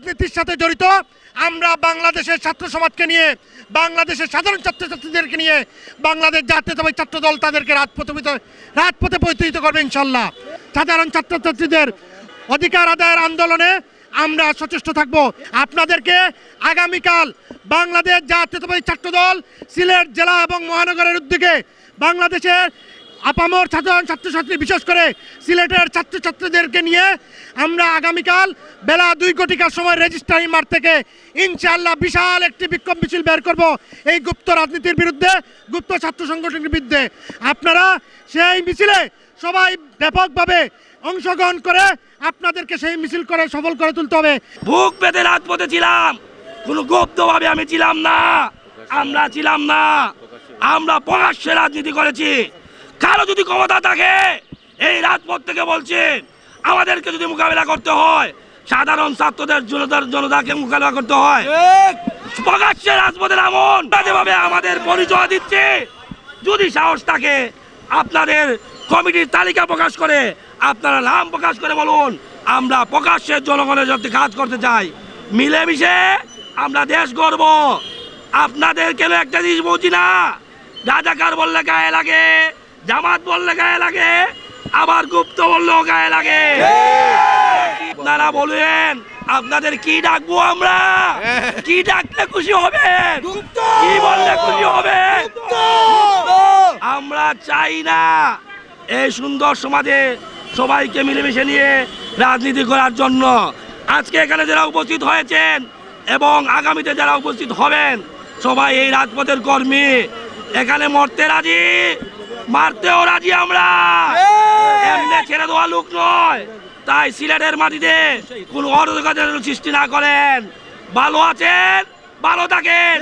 রাজনীতির সাথে জড়িত। আমরা বাংলাদেশের ছাত্র সমাজকে নিয়ে, বাংলাদেশের সাধারণ ছাত্রছাত্রীদেরকে নিয়ে, বাংলাদেশ জাতীয়তাবাদী ছাত্র দল তাদেরকে রাজপথে পরিচালিত করবে ইনশাল্লাহ। সাধারণ ছাত্রছাত্রীদের অধিকার আদায়ের আন্দোলনে আমরা সচেষ্ট থাকব। আপনাদেরকে আগামীকাল বাংলাদেশ জাতীয়তাবাদী ছাত্র দল সিলেট জেলা এবং মহানগরের উদ্যোগে বাংলাদেশের আপামর সাধারণ ছাত্রছাত্রী, বিশেষ করে সিলেটের ছাত্রছাত্রীদেরকে নিয়ে আমরা আগামীকাল বেলা 2 সময় রেজিস্ট্রারি মাঠ থেকে ইনশাআল্লাহ বিশাল একটি বিক্ষোভ মিছিল বের করব এই গুপ্ত রাজনীতির বিরুদ্ধে, গুপ্ত ছাত্র সংগঠনের বিরুদ্ধে। আপনারা সেই মিছিলে সবাই ব্যাপকভাবে অংশগ্রহণ করে আপনাদেরকে সেই মিছিল করে সফল করে তুলতে হবে। বুক পেতে রাজপথে ছিলাম, কোনো গুপ্তভাবে আমি ছিলাম না, আমরা ছিলাম না, আমরা প্রকাশ্যে রাজনীতি করেছি। কারো যদি ক্ষমতা থাকে এই রাজপথ থেকে বলছে আমাদেরকে যদি মোকাবেলা করতে হয়, সাধারণ ছাত্রদের জনতাকে মোকাবেলা করতে হয়, প্রকাশ্যে রাজপথে নামুন। যেভাবে আমাদের পরিচয় দিচ্ছে, যদি সাহস থাকে আপনাদের কমিটির তালিকা প্রকাশ করে, আপনারা নাম প্রকাশ করে বলুন, আমরা প্রকাশ্যে জনগণের জন্য কাজ করতে চাই। মিলেমিশে আমরা দেশ গড়ব। আপনাদের কেন একটা জিনিস বুঝি না, রাজাকার বললে গায়ে লাগে, জামাত বললে গায়ে লাগে, আবার গুপ্ত বললেও গায়ে লাগে। আপনারা বলেন আপনাদের কি ডাকবো আমরা? কি ডাকলে খুশি হবেন? কি বললে খুশি হবেন? আমরা চাই না এই সুন্দর সমাজে সবাইকে মিলেমিশে নিয়ে রাজনীতি করার জন্য। আজকে এখানে যারা উপস্থিত হয়েছেন এবং আগামীতে যারা উপস্থিত হবেন, সবাই এই রাজপথের কর্মী। এখানে মরতে রাজি, মারতেও রাজি আমরা, এমনি ছেড়ে দেওয়া লোক নয়। তাই সিলেটের মাটিতে কোনো অরাজকতার সৃষ্টি না করেন। ভালো আছেন, ভালো থাকেন।